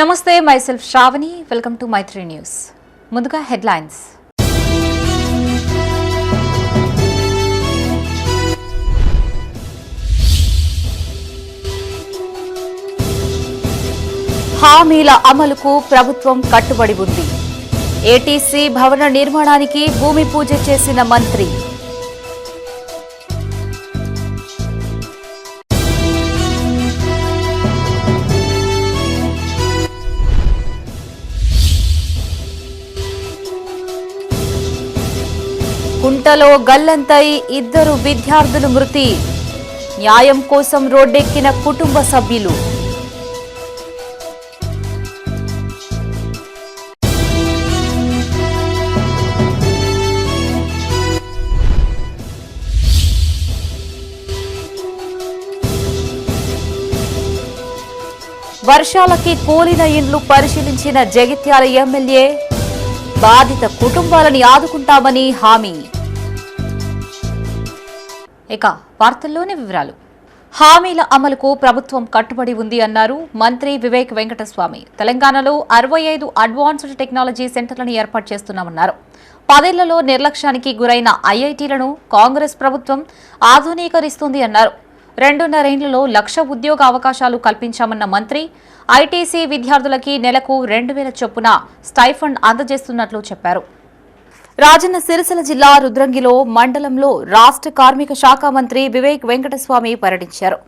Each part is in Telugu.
నమస్తే myself Shravani welcome to Maitri news ముందుగా హెడ్లైన్స్ హామీల అమలుకు ప్రభుత్వం కట్టుబడి ఉంది ఏటీసీ భవన నిర్మాణానికి భూమి పూజ చేసిన మంత్రి కుంటలో గల్లంతై ఇద్దరు విద్యార్థులు మృతి న్యాయం కోసం రోడ్డెక్కిన కుటుంబ సభ్యులు వర్షాలకి కూలిన ఇండ్లు పరిశీలించిన జగిత్యాల ఎమ్మెల్యే బాధిత కుటుంబాలని ఆదుకుంటామని హామీ ఇక వార్తల్లోని వివరాలు హామీల అమలుకు ప్రభుత్వం కట్టుబడి ఉంది అన్నారు మంత్రి వివేక్ వెంకటస్వామి. తెలంగాణలో 65 అడ్వాన్స్డ్ టెక్నాలజీ సెంటర్లను ఏర్పాటు చేస్తున్నామన్నారు. 10 ఏళ్లలో నిర్లక్ష్యానికి గురైన ఐఐటీలను కాంగ్రెస్ ప్రభుత్వం ఆధునీకరిస్తుంది అన్నారు. 2.5 ఏళ్లలో 1,00,000 ఉద్యోగ అవకాశాలు కల్పించామన్న మంత్రి ఐటీసీ విద్యార్థులకి నెలకు 2,000 చొప్పున స్టైఫండ్ అందజేస్తున్నట్లు చెప్పారు. రాజన్న సిరిసిల్ల జిల్లా రుద్రంగిలో మండలంలో రాష్ట్ర కార్మిక శాఖ మంత్రి వివేక్ వెంకటస్వామి పర్యటించారు.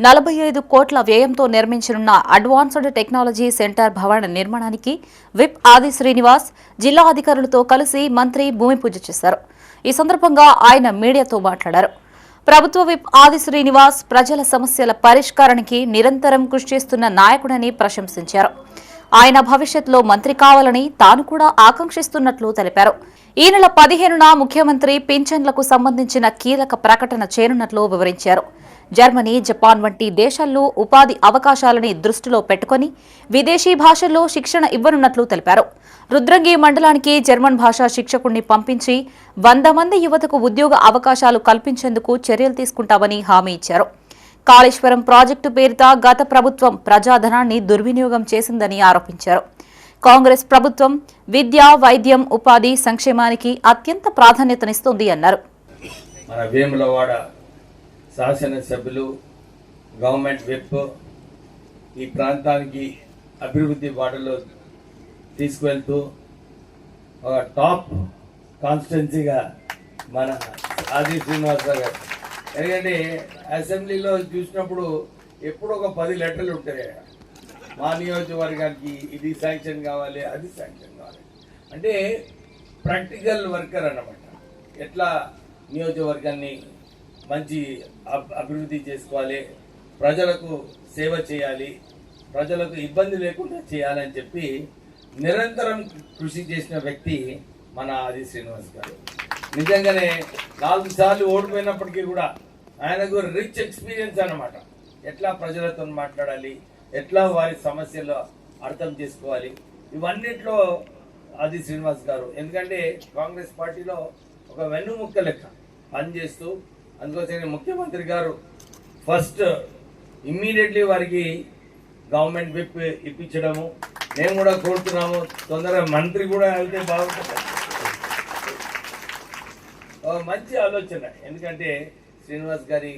45 కోట్ల వ్యయంతో నిర్మించనున్న అడ్వాన్స్డ్ టెక్నాలజీ సెంటర్ భవన నిర్మాణానికి విప్ ఆది శ్రీనివాస్ జిల్లా అధికారులతో కలిసి మంత్రి భూమి పూజ చేశారు. ఈ సందర్భంగా ఆయన మీడియాతో మాట్లాడారు. ప్రభుత్వ విప్ ఆది శ్రీనివాస్ ప్రజల సమస్యల పరిష్కారానికి నిరంతరం కృషి చేస్తున్న నాయకుడని ప్రశంసించారు. ఆయన భవిష్యత్తులో మంత్రి కావాలని తాను కూడా ఆకాంక్షిస్తున్నట్లు తెలిపారు. ఈ నెల 15న ముఖ్యమంత్రి పింఛన్లకు సంబంధించిన కీలక ప్రకటన చేయనున్నట్లు వివరించారు. జర్మనీ, జపాన్ వంటి దేశాల్లో ఉపాధి అవకాశాలని దృష్టిలో పెట్టుకుని విదేశీ భాషల్లో శిక్షణ ఇవ్వనున్నట్లు తెలిపారు. రుద్రంగి మండలానికి జర్మన్ భాషా శిక్షకుడిని పంపించి 100 మంది యువతకు ఉద్యోగ అవకాశాలు కల్పించేందుకు చర్యలు తీసుకుంటామని హామీ ఇచ్చారు. కాళేశ్వరం ప్రాజెక్టు పేరిట గత ప్రభుత్వం ప్రజాధనాన్ని దుర్వినియోగం చేసిందని ఆరోపించారు. కాంగ్రెస్ ప్రభుత్వం విద్య, వైద్యం, ఉపాధి సంక్షేమానికి అత్యంత ప్రాధాన్యతనిస్తోంది అన్నారు. మన వేములవాడ శాసనసభ్యులు, గవర్నమెంట్ విప్ ఈ ప్రాంతానికి అభివృద్ధి బాటలో తీసుకువెళ్తూ ఒక టాప్ కాన్స్టిట్యున్సీగా మన ఆది శ్రీనివాసరావు గారు. ఎందుకంటే అసెంబ్లీలో చూసినప్పుడు ఎప్పుడు ఒక 10 లెటర్లు ఉంటాయి. మా నియోజకవర్గానికి ఇది శాంక్షన్ కావాలి, అది శాంక్షన్ కావాలి. అంటే ప్రాక్టికల్ వర్కర్ అన్నమాట. ఎట్లా నియోజకవర్గాన్ని మంచి అభివృద్ధి చేసుకోవాలి, ప్రజలకు సేవ చేయాలి, ప్రజలకు ఇబ్బంది లేకుండా చేయాలని చెప్పి నిరంతరం కృషి చేసిన వ్యక్తి మన ఆది శ్రీనివాస్ గారు. నిజంగానే 4 సార్లు ఓడిపోయినప్పటికీ కూడా ఆయనకు రిచ్ ఎక్స్పీరియన్స్ అన్నమాట. ఎట్లా ప్రజలతో మాట్లాడాలి, ఎట్లా వారి సమస్యలు అర్థం చేసుకోవాలి, ఇవన్నిట్లో ఆది శ్రీనివాస్ గారు. ఎందుకంటే కాంగ్రెస్ పార్టీలో ఒక వెన్నుముక్క లెక్క పనిచేస్తూ, అందుకోసమే ముఖ్యమంత్రి గారు ఫస్ట్ ఇమ్మీడియట్లీ వారికి గవర్నమెంట్ విప్ ఇప్పించడము. మేము కూడా కోరుతున్నాము, తొందరగా మంత్రి కూడా వెళ్తే బాగుంటుంది. మంచి ఆలోచన. ఎందుకంటే శ్రీనివాస్ గారి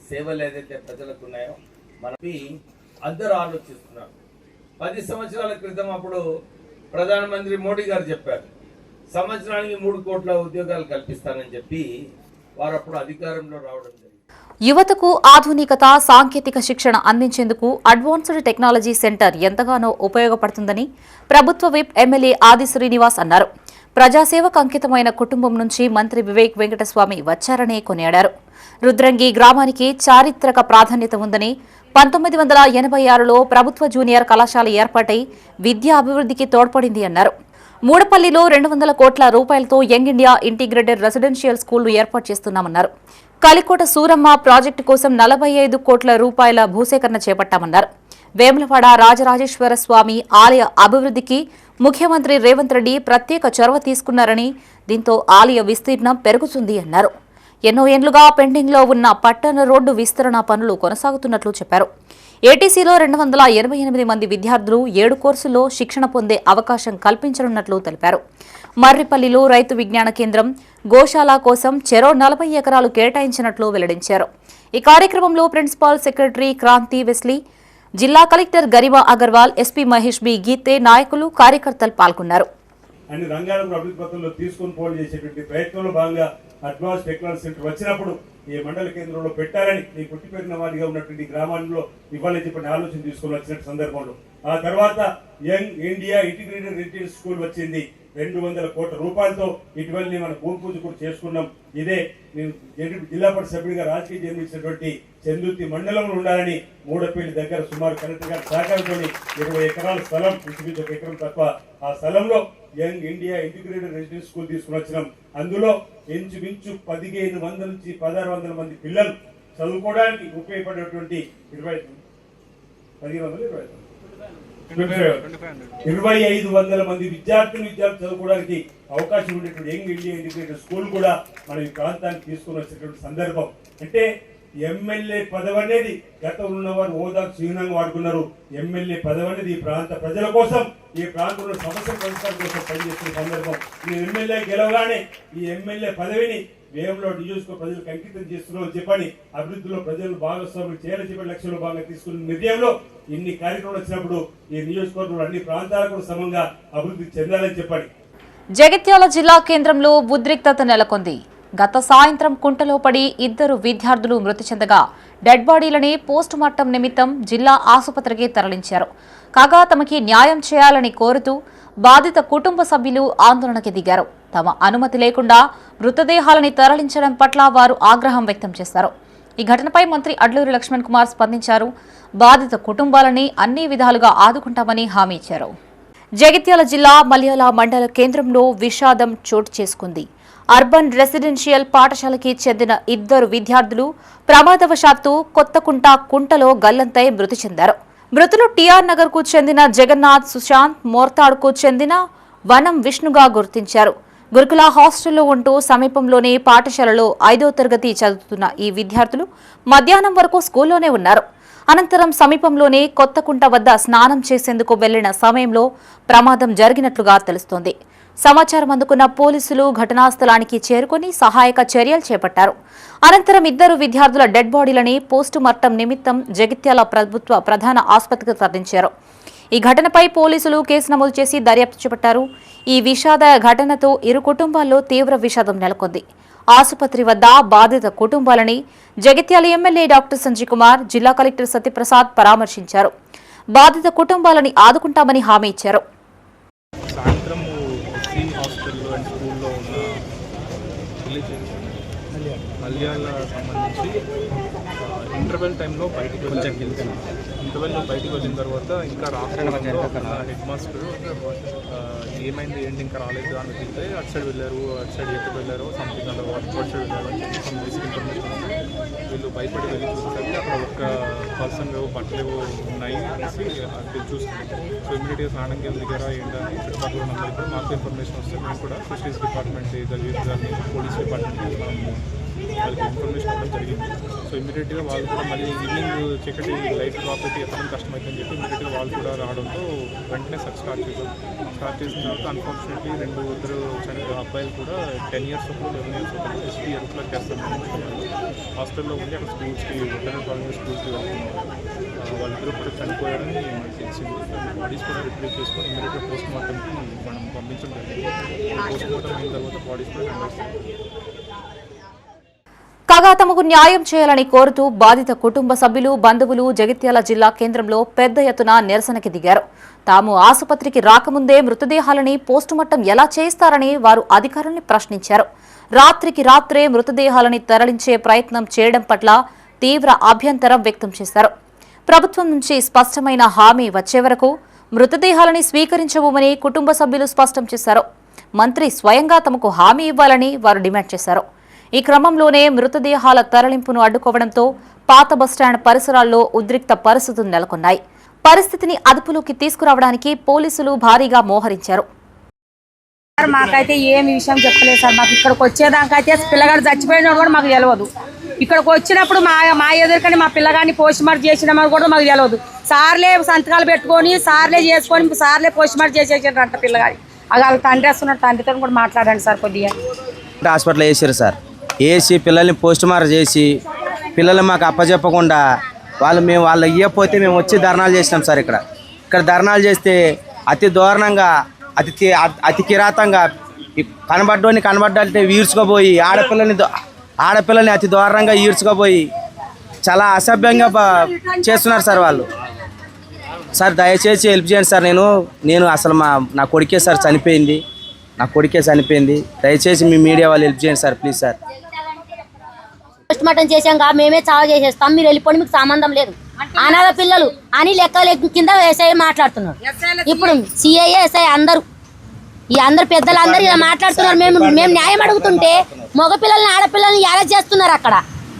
సేవలు ఏదైతే ప్రజలకు ఉన్నాయో మనకి అందరూ ఆలోచిస్తున్నారు. 10 సంవత్సరాల క్రితం అప్పుడు ప్రధానమంత్రి మోడీ గారు చెప్పారు, సంవత్సరానికి 3 కోట్ల ఉద్యోగాలు కల్పిస్తానని చెప్పి వారు అప్పుడు అధికారంలో రావడం జరిగింది. యువతకు ఆధునికత, సాంకేతిక శిక్షణ అందించేందుకు అడ్వాన్స్డ్ టెక్నాలజీ సెంటర్ ఎంతగానో ఉపయోగపడుతుందని ప్రభుత్వ విప్ ఎమ్మెల్యే ఆది శ్రీనివాస్ అన్నారు. ప్రజాసేవకు అంకితమైన కుటుంబం నుంచి మంత్రి వివేక్ వెంకటస్వామి వచ్చారని కొనియాడారు. రుద్రంగి గ్రామానికి చారిత్రక ప్రాధాన్యత ఉందని, 1986లో ప్రభుత్వ జూనియర్ కళాశాల ఏర్పాటై విద్యా అభివృద్ధికి తోడ్పడింది అన్నారు. మూడపల్లిలో 200 కోట్ల రూపాయలతో యంగ్ ఇండియా ఇంటిగ్రేటెడ్ రెసిడెన్షియల్ స్కూళ్లు ఏర్పాటు చేస్తున్నామన్నారు. కలికోట సూరమ్మ ప్రాజెక్టు కోసం 45 కోట్ల రూపాయల భూసేకరణ చేపట్టామన్నారు. వేములవాడ రాజరాజేశ్వర స్వామి ఆలయ అభివృద్ధికి ముఖ్యమంత్రి రేవంత్ రెడ్డి ప్రత్యేక చొరవ తీసుకున్నారని, దీంతో ఆలయ విస్తీర్ణం పెరుగుతుంది అన్నారు. ఎన్నో ఏండ్లుగా పెండింగ్లో ఉన్న పట్టణ రోడ్డు విస్తరణ పనులు కొనసాగుతున్నట్లు చెప్పారు. ఏటీసీలో 288 మంది విద్యార్థులు 7 కోర్సుల్లో శిక్షణ పొందే అవకాశం కల్పించనున్నట్లు తెలిపారు. మర్రిపల్లిలో రైతు విజ్ఞాన కేంద్రం, గోశాల కోసం చెరో 40 ఎకరాలు కేటాయించినట్లు వెల్లడించారు. ఈ కార్యక్రమంలో ప్రిన్సిపాల్ సెక్రటరీ క్రాంతి వెస్లీ, జిల్లా collector Garima Agarwal, SP Mahesh B Gite, నాయకులు, కార్యకర్తలు పాల్గొన్నారు. అన్ని రంగాలను అభివృద్ధి పథంలో తీసుకుని పోటీ చేసేటువంటి ప్రయత్నంలో భాగంగా అడ్వాన్స్ టెక్నాలజీ సెంటర్ వచ్చినప్పుడు ఈ మండల కేంద్రంలో పెట్టాలని ఈ పుట్టిపెరిగిన వారిగా ఉన్నటువంటి గ్రామాల్లో ఇవ్వాలని చెప్పిన ఆలోచన తీసుకుని వచ్చిన సందర్భంలో ఆ తర్వాత young India integrated residential school వచ్చింది. 200 కోట్ల రూపాయలతో ఇటీవలనే మన భూమి పూజ కూడా చేసుకున్నాం. ఇదే నేను జిల్లా పరిషత్ సభ్యుడిగా రాజకీయ జన్మించినటువంటి చందుర్తి మండలంలో ఉండాలని మూడపల్లి దగ్గర సుమారు కలెక్టర్ గారి సహకారంతో 20 ఎకరాల స్థలం, ఇంచుమించు 1 ఎకరం తప్ప ఆ స్థలంలో young India integrated residential school తీసుకుని వచ్చినాం. అందులో ఇంచుమించు 1500 నుంచి 1600 మంది పిల్లలు చదువుకోవడానికి ఉపయోగపడేటువంటి 2500 మంది విద్యార్థులు చదువుకోవడానికి అవకాశం ఉండేటువంటి యంగ్ ఇండియా ఇంటిగ్రేటెడ్ స్కూల్ కూడా మనం ఈ ప్రాంతానికి తీసుకుని వచ్చేటువంటి సందర్భం. అంటే ఎమ్మెల్యే పదవి అనేది గతంలో ఉన్నవారు హోదాకు చిహ్నంగా వాడుకున్నారు. ఎమ్మెల్యే పదవి అనేది ఈ ప్రాంత ప్రజల కోసం, ఈ ప్రాంతంలో సమస్యల పరిష్కారం కోసం పనిచేస్తున్న సందర్భం. ఈ ఎమ్మెల్యే గెలవగానే ఈ ఎమ్మెల్యే పదవిని వేములో నియోజకవర్గ ప్రజలకు అంకితం చేస్తున్నామని చెప్పని అభివృద్ధిలో ప్రజలు భాగస్వాములు చేయాలని చెప్పిన లక్ష్యంలో భాగంగా తీసుకున్న నిర్ణయంలో ఇన్ని కార్యక్రమాలు వచ్చినప్పుడు ఈ నియోజకవర్గంలో అన్ని ప్రాంతాలకు కూడా సమంగా అభివృద్ధి చెందాలని చెప్పని. జగిత్యాల జిల్లా కేంద్రంలో ఉద్రిక్తత నెలకొంది. గత సాయంత్రం కుంటలో పడి 2 విద్యార్థులు మృతి చెందగా డెడ్ బాడీలని పోస్ట్ మార్టం నిమిత్తం జిల్లా ఆసుపత్రికి తరలించారు. కాగా తమకి న్యాయం చేయాలని కోరుతూ బాధిత కుటుంబ సభ్యులు ఆందోళనకి దిగారు. తమ అనుమతి లేకుండా మృతదేహాలని తరలించడం పట్ల వారు ఆగ్రహం వ్యక్తం చేశారు. ఈ ఘటనపై మంత్రి అడ్లూరి లక్ష్మణ్ కుమార్ స్పందించారు. బాధిత కుటుంబాలని అన్ని విధాలుగా ఆదుకుంటామని హామీ ఇచ్చారు. జగిత్యాల జిల్లా మల్యాల మండల కేంద్రంలో విషాదం చోటు చేసుకుంది. అర్బన్ రెసిడెన్షియల్ పాఠశాలకి చెందిన 2 విద్యార్థులు ప్రమాదవశాత్తు కొత్తకుంట కుంటలో గల్లంతై మృతి చెందారు. మృతులు టీఆర్ నగర్ కు చెందిన జగన్నాథ్, సుశాంత్, మోర్తాడ్కు చెందిన వనం విష్ణుగా గుర్తించారు. గురుకుల హాస్టల్లో ఉంటూ సమీపంలోని పాఠశాలలో 5వ తరగతి చదువుతున్న ఈ విద్యార్థులు మధ్యాహ్నం వరకు స్కూల్లోనే ఉన్నారు. అనంతరం సమీపంలోని కొత్తకుంట వద్ద స్నానం చేసేందుకు వెళ్లిన సమయంలో ప్రమాదం జరిగినట్లుగా తెలుస్తోంది. సమాచారం అందుకున్న పోలీసులు ఘటనా స్థలానికి చేరుకుని సహాయక చర్యలు చేపట్టారు. అనంతరం 2 విద్యార్థుల డెడ్ బాడీలని పోస్టు మార్టం నిమిత్తం జగిత్యాల ప్రభుత్వ ప్రధాన ఆసుపత్రికి తరలించారు. ఈ ఘటనపై పోలీసులు కేసు నమోదు చేసి దర్యాప్తు చేపట్టారు. ఈ విషాద ఘటనతో 2 కుటుంబాల్లో తీవ్ర విషాదం నెలకొంది. ఆసుపత్రి వద్ద బాధిత కుటుంబాలని జగిత్యాల ఎమ్మెల్యే డాక్టర్ సంజయ్ కుమార్, జిల్లా కలెక్టర్ సత్యప్రసాద్ పరామర్శించారు. బాధిత కుటుంబాలని ఆదుకుంటామని హామీ ఇచ్చారు. సాయంత్రం హాస్టల్లో అండ్ స్కూల్లో ఉన్న మల్యాల సంబంధించి ఇంటర్వెల్ టైంలో బయటికి వచ్చిన తర్వాత ఇంకా రాకపోవడంలో హెడ్ మాస్టర్ ఏమైంది ఏంటి ఇంకా రాలేదు అని వెళ్తే అటు సైడ్ వెళ్ళారు, అటు సైడ్ ఎక్కడికి వెళ్ళారు, సంథింగ్ అలా అటు సైడ్ వెళ్ళారు అని చెప్పి కొన్ని బేసిక్ ఇన్ఫర్మేషన్ వస్తే వీళ్ళు భయపడి వెళ్ళి చూసేసరికి అక్కడ ఒక్క పర్సన్ బట్టలు ఉన్నాయి అనేసి చూసుకున్నాం. సో ఇమీడియట్గా స్నానంకి దిగారా ఏంటని చుట్టుపక్కల నెంబర్ ఇప్పుడు మాకు ఇన్ఫర్మేషన్ వస్తే మేము కూడా ఫిషరీస్ డిపార్ట్మెంట్ గారిని పోలీస్ డిపార్ట్మెంట్కి మనం వాళ్ళకి ఇన్ఫర్మేషన్ ఇవ్వడం జరిగింది. సో ఇమీడియట్గా వాళ్ళు కూడా మళ్ళీ ఈవినింగ్ చీకటి లైట్ డ్రాప్ పెట్టి ఎత్తడం కష్టమైందని చెప్పి ఇమీడియట్గా వాళ్ళు కూడా రావడంతో వెంటనే సర్చ్ స్టార్ట్ చేసాం. స్టార్ట్ చేసిన తర్వాత అన్ఫార్చునేట్లీ 2 అబ్బాయిలు కూడా 10 years ఒకరు 11 years ఒకరు ఎస్పీ ఎరుకులకు చేస్తామని హాస్టల్లో ఉండి అక్కడ స్కూల్స్కి వెటర్నరీ కాలేజ్ స్కూల్స్కి వెళ్తున్నారు. వాళ్ళిద్దరూ కూడా చనిపోయారని మనకు తెలిసింది. బాడీస్ కూడా రిట్రీవ్ చేసుకొని ఇమీడియట్గా పోస్ట్ మార్టంకి మనం పంపించడం జరిగింది. పోస్ట్ మార్టం అయిన తర్వాత బాడీస్ కూడా కనిపిస్తాయి. కాగా తమకు న్యాయం చేయాలని కోరుతూ బాధిత కుటుంబ సభ్యులు, బంధువులు జగిత్యాల జిల్లా కేంద్రంలో పెద్ద ఎత్తున నిరసనకి దిగారు. తాము ఆసుపత్రికి రాకముందే మృతదేహాలని పోస్టుమార్టం ఎలా చేస్తారని వారు అధికారుల్ని ప్రశ్నించారు. రాత్రికి రాత్రే మృతదేహాలని తరలించే ప్రయత్నం చేయడం పట్ల తీవ్ర అభ్యంతరం వ్యక్తం చేశారు. ప్రభుత్వం నుంచి స్పష్టమైన హామీ వచ్చే వరకు మృతదేహాలని స్వీకరించబోమని కుటుంబ సభ్యులు స్పష్టం చేశారు. మంత్రి స్వయంగా తమకు హామీ ఇవ్వాలని వారు డిమాండ్ చేశారు. ఈ క్రమంలోనే మృతదేహాల తరలింపును అడ్డుకోవడంతో పాత బస్టాండ్ పరిసరాల్లో ఉద్రిక్త పరిస్థితులు నెలకొన్నాయి. పరిస్థితిని అదుపులోకి తీసుకురావడానికి పోలీసులు భారీగా మోహరించారు. సార్ మాకైతే ఏమి విషయం చెప్పలేదు సార్. మాకు ఇక్కడికి వచ్చేదాకైతే పిల్లగాడు చచ్చిపోయినాడు కూడా మాకు తెలియదు. ఇక్కడికి వచ్చినప్పుడు మా ఎదురుకని మా పిల్లగాడిని పోస్ట్ మార్టం చేసినామని కూడా మాకు తెలియదు. సార్లే సంతకాలు పెట్టుకొని సార్లే చేసుకొని సార్లే పోస్ట్ మార్టం చేసేసారంట పిల్లగాడి. వాళ్ళ తండ్రి వస్తున్నాడు, తండ్రితో కూడా మాట్లాడండి సార్ కొద్దిగా. హాస్పిటల్ వేసారు సార్. వేసి పిల్లల్ని పోస్ట్ మార్టం చేసి పిల్లల్ని మాకు అప్పచెప్పకుండా వాళ్ళు ఇవ్వకపోతే మేము వచ్చి ధర్నాలు చేసినాం సార్. ఇక్కడ ధర్నాలు చేస్తే అతి దారుణంగా అతి కిరాతంగా కనబడ్డంటే ఈడ్చుకోపోయి ఆడపిల్లల్ని అతి దారుణంగా ఈడ్చుకోపోయి చాలా అసభ్యంగా చేస్తున్నారు సార్ వాళ్ళు. సార్ దయచేసి హెల్ప్ చేయండి సార్. నేను అసలు నా కొడుకే సార్ చనిపోయింది. దయచేసి మీ మీడియా వాళ్ళు హెల్ప్ చేయండి sir, please sir. Post mortem చేసాక మేమే చావు చేసేస్తాం, మీరు వెళ్ళిపోండి, మీకు సంబంధం లేదు, అనాథ పిల్లలు అని లెక్క కింద ఎస్ఐ మాట్లాడుతున్నారు. ఇప్పుడు సిఐ ఎస్ఐ అందరు పెద్దలందరూ ఇలా మాట్లాడుతున్నారు. మేము న్యాయం అడుగుతుంటే మగపిల్లల్ని ఆడపిల్లల్ని ఎలా చేస్తున్నారు, అక్కడ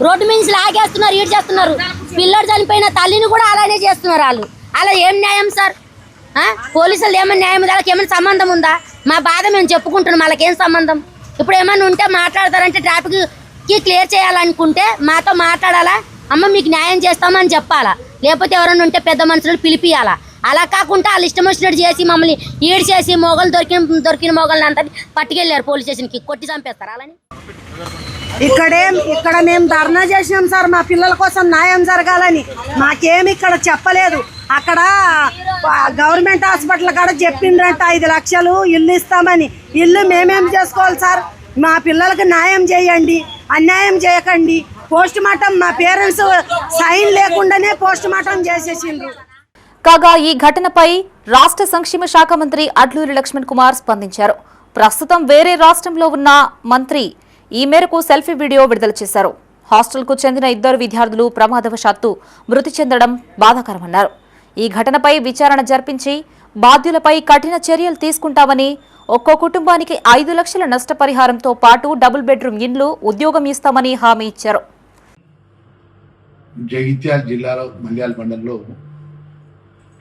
రోడ్డు మీద లాగేస్తున్నారు, ఈడు చేస్తున్నారు. పిల్లడు చనిపోయిన తల్లిని కూడా అలానే చేస్తున్నారు వాళ్ళు. అలా ఏం న్యాయం సార్? పోలీసులు ఏమైనా న్యాయం ఉందా? వాళ్ళకి ఏమైనా సంబంధం ఉందా? మా బాధ మేము చెప్పుకుంటున్నాం, వాళ్ళకేం సంబంధం? ఇప్పుడు ఏమైనా ఉంటే మాట్లాడతారంటే ట్రాఫిక్కి క్లియర్ చేయాలనుకుంటే మాతో మాట్లాడాలా, అమ్మ మీకు న్యాయం చేస్తామని చెప్పాలా, లేకపోతే ఎవరైనా ఉంటే పెద్ద మనుషులు పిలిపియాలా. అలా కాకుండా వాళ్ళు ఇష్టం వచ్చినట్టు చేసి మమ్మల్ని ఈడ్ చేసి మొగలు దొరికిన మొగల్ని అంతా పట్టుకెళ్ళారు పోలీస్ స్టేషన్కి, కొట్టి చంపేస్తారు. అలాని ఇక్కడ మేము ధర్నా చేసినాం సార్, మా పిల్లల కోసం న్యాయం జరగాలని. మాకేమి ఇక్కడ చెప్పలేదు. అక్కడ గవర్నమెంట్ హాస్పిటల్ కాడ చెప్పిండ్రంట 5 లక్షలు ఇల్లు ఇస్తామని. ఇల్లు మేమేం చేసుకోవాలి సార్? మా పిల్లలకు న్యాయం చేయండి, అన్యాయం చేయకండి. పోస్ట్ మార్టం మా పేరెంట్స్ సైన్ లేకుండానే పోస్ట్ మార్టం చేసేసిండ్రు. కాగా ఈ ఘటనపై రాష్ట్ర సంక్షేమ శాఖ మంత్రి అడ్లూరి లక్ష్మణ్ కుమార్ స్పందించారు. ప్రస్తుతం వేరే రాష్ట్రంలో ఉన్న మంత్రి ఈ మేరకు సెల్ఫీ వీడియో విడుదల చేశారు. హాస్టల్కు చెందిన 2 విద్యార్థులు ప్రమాదవశాత్తు మృతి చెందడం బాధాకరమన్నారు. ఈ ఘటనపై విచారణ జరిపించి బాధ్యులపై కఠిన చర్యలు తీసుకుంటామని, ఒక్కో కుటుంబానికి 5 లక్షల నష్టపరిహారంతో పాటు డబుల్ బెడ్రూమ్ ఇండ్లు, ఉద్యోగం ఇస్తామని హామీ ఇచ్చారు. జగిత్యాల జిల్లాలో మల్యాల మండలంలో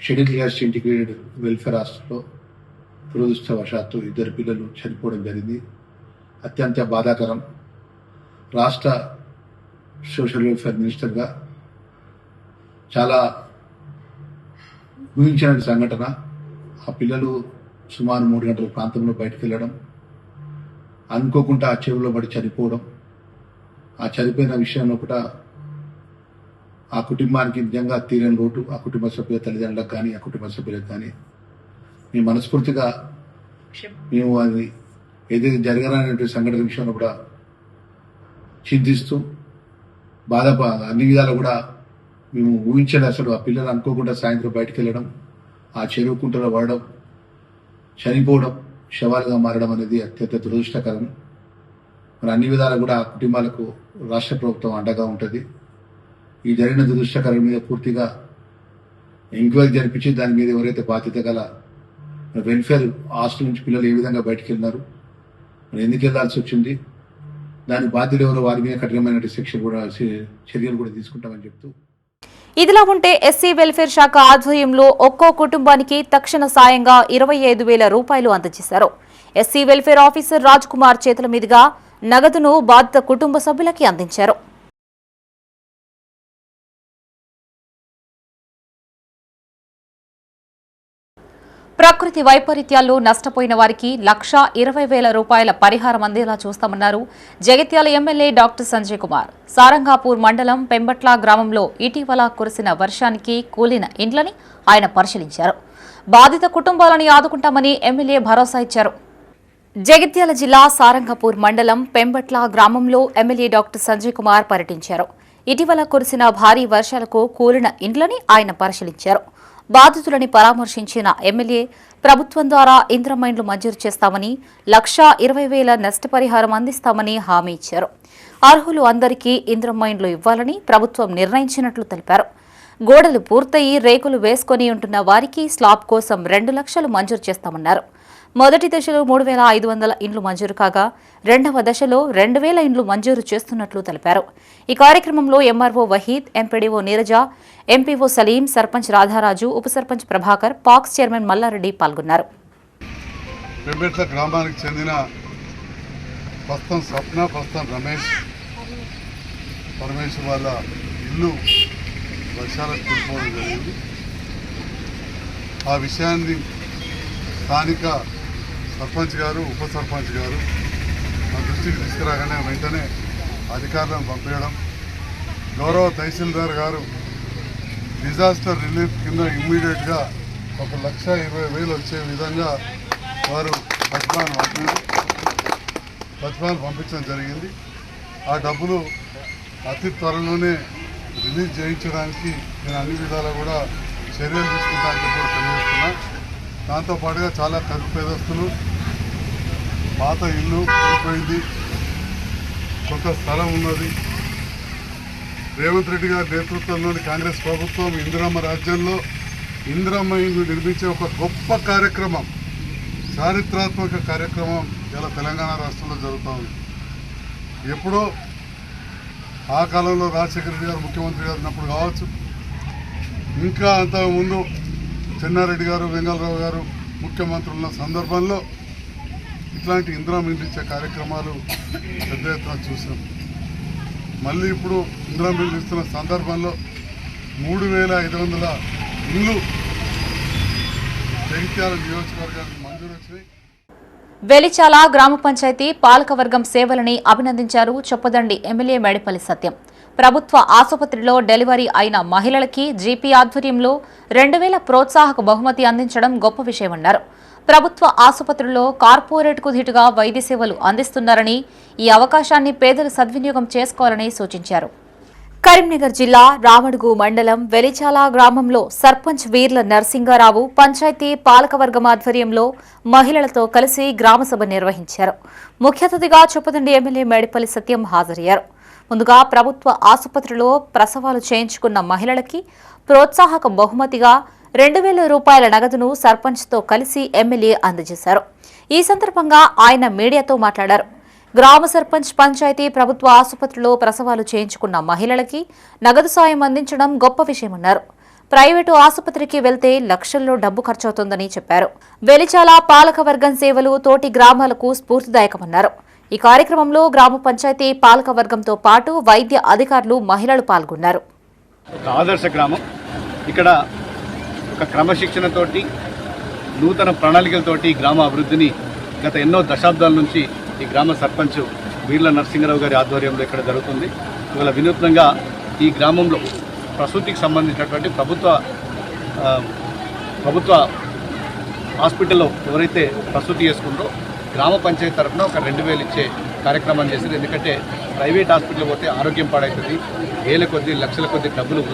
షెడ్యూల్ క్యాస్ట్ ఇంటిగ్రేటెడ్ వెల్ఫేర్ హాస్టల్లో దురదృష్టవశాత్తు 2 పిల్లలు చనిపోవడం జరిగింది. అత్యంత బాధాకరం. రాష్ట్ర సోషల్ వెల్ఫేర్ మినిస్టర్గా చాలా ఊహించిన సంఘటన. ఆ పిల్లలు సుమారు 3 గంటల ప్రాంతంలో బయటకు వెళ్ళడం, అనుకోకుండా ఆ చెరువులో పడి చనిపోవడం. ఆ చనిపోయిన విషయంలో కూడా ఆ కుటుంబానికి నిజంగా తీరని లోటు. ఆ కుటుంబ సభ్యుల తల్లిదండ్రులకు కానీ ఆ కుటుంబ సభ్యులకు కానీ మేము మనస్ఫూర్తిగా అది ఏదైతే జరగనటువంటి సంఘటన విషయంలో కూడా చింతిస్తూ అన్ని విధాలు కూడా మేము ఊహించలేదు. అసలు ఆ పిల్లలు అనుకోకుండా సాయంత్రం బయటకు వెళ్ళడం, ఆ చెరువు కుంటలో పడడం, చనిపోవడం, శవాలుగా మారడం అనేది అత్యంత దురదృష్టకరం. మరి అన్ని విధాలు కూడా ఆ కుటుంబాలకు రాష్ట్ర ప్రభుత్వం అండగా ఉంటుంది. ఈ జరిగిన దురదృష్టకరం మీద పూర్తిగా ఎంక్వైరీ జరిపించి దాని మీద ఎవరైతే బాధ్యత గల వెల్ఫేర్ హాస్టల్ నుంచి పిల్లలు ఏ విధంగా బయటకు వెళ్ళినారు, ఎందుకు వెళ్లాల్సి వచ్చింది, దాని బాధ్యులు ఎవరో వారి మీద కఠినమైన చర్యలు కూడా తీసుకుంటామని చెప్తూ, ఇదిలా ఉంటే ఎస్సీ వెల్ఫేర్ శాఖ ఆధ్వర్యంలో ఒక్కో కుటుంబానికి తక్షణ సాయంగా 25,000 రూపాయలు అందజేశారు. SC welfare officer Raj Kumar చేతుల మీదుగా నగదును బాధిత కుటుంబ సభ్యులకి అందించారు. ప్రకృతి వైపరీత్యాల్లో నష్టపోయిన వారికి 1,20,000 రూపాయల పరిహారం అందేలా చూస్తామన్నారు జగిత్యాల ఎమ్మెల్యే డాక్టర్ సంజయ్ కుమార్. సారంగాపూర్ మండలం పెంబట్ల గ్రామంలో ఇటీవల కురిసిన వర్షానికి కూలిన ఇండ్లని ఆయన పరిశీలించారు. బాధిత కుటుంబాలను ఆదుకుంటామని ఎమ్మెల్యే భరోసా ఇచ్చారు. జగిత్యాల జిల్లా సారంగాపూర్ మండలం పెంబట్ల గ్రామంలో ఎమ్మెల్యే డాక్టర్ సంజయ్ కుమార్ పర్యటించారు. ఇటీవల కురిసిన భారీ వర్షాలకు కూలిన ఇండ్లని ఆయన పరిశీలించారు. బాధితులని పరామర్శించిన ఎమ్మెల్యే ప్రభుత్వం ద్వారా ఇందిరమ్మ ఇండ్లు మంజూరు చేస్తామని, 1,20,000 నష్టపరిహారం అందిస్తామని హామీ ఇచ్చారు. అర్హులు అందరికీ ఇందిరమ్మ ఇండ్లు ఇవ్వాలని ప్రభుత్వం నిర్ణయించినట్లు తెలిపారు. గోడలు పూర్తయి రేకులు వేసుకుని ఉంటున్న వారికి స్లాబ్ కోసం 2 లక్షలు మంజూరు చేస్తామన్నారు. మొదటి దశలో 3,500 ఇండ్లు మంజూరు కాగా 2వ దశలో 2,000 ఇండ్లు మంజూరు చేస్తున్నట్లు తెలిపారు. ఈ కార్యక్రమంలో MRO Waheed, MPDO Neeraja, MPO Saleem, sarpanch Radharaju, ఉప సర్పంచ్ ప్రభాకర్, పాక్స్ చైర్మన్ మల్లారెడ్డి పాల్గొన్నారు. పెంబెట్ల గ్రామానికి చెందిన ప్రస్తుతం స్వప్న, ప్రస్తుతం పరమేశ్ వాళ్ళ ఇల్లు వర్షాలకు కూలిపోవడం జరిగింది. ఆ విషయాన్ని స్థానిక సర్పంచ్ గారు, ఉప సర్పంచ్ గారు మా దృష్టికి తీసుకురాగానే వెంటనే అధికారులను పంపించడం, గౌరవ తహసీల్దార్ గారు డిజాస్టర్ రిలీఫ్ కింద ఇమ్మీడియట్గా 1,20,000 వచ్చే విధంగా వారు ప్రతిపాదన పంపించడం జరిగింది. ఆ డబ్బులు అతి త్వరలోనే రిలీజ్ చేయించడానికి నేను అన్ని విధాలా కూడా చర్యలు తీసుకుంటానని కూడా తెలియజేస్తున్నా. దాంతోపాటుగా చాలా పేదస్తులు పాత ఇల్లు అయిపోయింది, కొంత స్థలం ఉన్నది. రేవంత్ రెడ్డి గారి నేతృత్వంలోని కాంగ్రెస్ ప్రభుత్వం ఇందిరమ్మ రాజ్యంలో ఇందిరమ్మ ఇల్లు నిర్మించే ఒక గొప్ప కార్యక్రమం, చారిత్రాత్మక కార్యక్రమం ఇలా తెలంగాణ రాష్ట్రంలో జరుగుతూ ఉంది. ఎప్పుడో ఆ కాలంలో రాజశేఖర రెడ్డి గారు ముఖ్యమంత్రి గారు ఉన్నప్పుడు కావచ్చు, ఇంకా అంతకుముందు చెన్నారెడ్డి గారు, వెంగళరావు గారు ముఖ్యమంత్రులు ఉన్న సందర్భంలో ఇట్లాంటి ఇందిరమ్మ ఇల్లు ఇచ్చే కార్యక్రమాలు పెద్ద ఎత్తున చూసాం. మళ్ళీ ఇప్పుడు ఇందిరమ్మ ఇల్లు ఇస్తున్న సందర్భంలో 3,500 ఇల్లు జగిత్యాల నియోజకవర్గానికి మంజూరు వచ్చినాయి. వెలిచాల గ్రామ పంచాయతీ పాలకవర్గం సేవలని అభినందించారు చొప్పదండి ఎమ్మెల్యే మేడిపల్లి సత్యం. ప్రభుత్వ ఆసుపత్రిలో డెలివరీ అయిన మహిళలకి జీపీ ఆధ్వర్యంలో 2,000 ప్రోత్సాహక బహుమతి అందించడం గొప్ప విషయమన్నారు. ప్రభుత్వ ఆసుపత్రుల్లో కార్పొరేట్కు ధీటుగా వైద్య సేవలు అందిస్తున్నారని, ఈ అవకాశాన్ని పేదలు సద్వినియోగం చేసుకోవాలని సూచించారు. కరీంనగర్ జిల్లా రామడుగు మండలం వెలిచాల గ్రామంలో సర్పంచ్ వీర్ల నరసింగారావు పంచాయతీ పాలకవర్గం ఆధ్వర్యంలో మహిళలతో కలిసి గ్రామసభ నిర్వహించారు. ముఖ్య అతిథిగా చొప్పదండి ఎమ్మెల్యే మేడిపల్లి సత్యం హాజరయ్యారు. ముందుగా ప్రభుత్వ ఆసుపత్రిలో ప్రసవాలు చేయించుకున్న మహిళలకి ప్రోత్సాహక బహుమతిగా 2,000 రూపాయల నగదును సర్పంచ్తో కలిసి ఎమ్మెల్యే అందజేశారు. ఈ సందర్భంగా ఆయన మీడియాతో మాట్లాడారు. గ్రామ సర్పంచ్ పంచాయతీ ప్రభుత్వ ఆసుపత్రిలో ప్రసవాలు చేయించుకున్న మహిళలకి నగదు సాయం అందించడం గొప్ప విషయమన్నారు. ప్రైవేటు ఆసుపత్రికి వెళ్తే లక్షల్లో డబ్బు ఖర్చవుతోందని చెప్పారు. వెలిచాల పాలకవర్గం సేవలు తోటి గ్రామాలకు స్ఫూర్తిదాయకమన్నారు. ఈ కార్యక్రమంలో గ్రామ పంచాయతీ పాలకవర్గంతో పాటు వైద్య అధికారులు, మహిళలు పాల్గొన్నారు. ఆదర్శ గ్రామం. ఇక్కడ ఒక క్రమశిక్షణతోటి, నూతన ప్రణాళికలతోటి గ్రామ అభివృద్ధిని గత ఎన్నో దశాబ్దాల నుంచి ఈ గ్రామ సర్పంచ్ వీర్ల నరసింగరావు గారి ఆధ్వర్యంలో ఇక్కడ జరుగుతుంది. ఇవాళ వినూత్నంగా ఈ గ్రామంలో ప్రసూతికి సంబంధించినటువంటి ప్రభుత్వ హాస్పిటల్లో ఎవరైతే ప్రసూతి చేసుకుందో గ్రామ పంచాయతీ తరఫున ఒక 2,000 ఇచ్చే కార్యక్రమం చేసింది. ఎందుకంటే ప్రైవేట్ హాస్పిటల్ పోతే ఆరోగ్యం పాడవుతుంది, వేల కొద్ది లక్షల కొద్ది డబ్బులు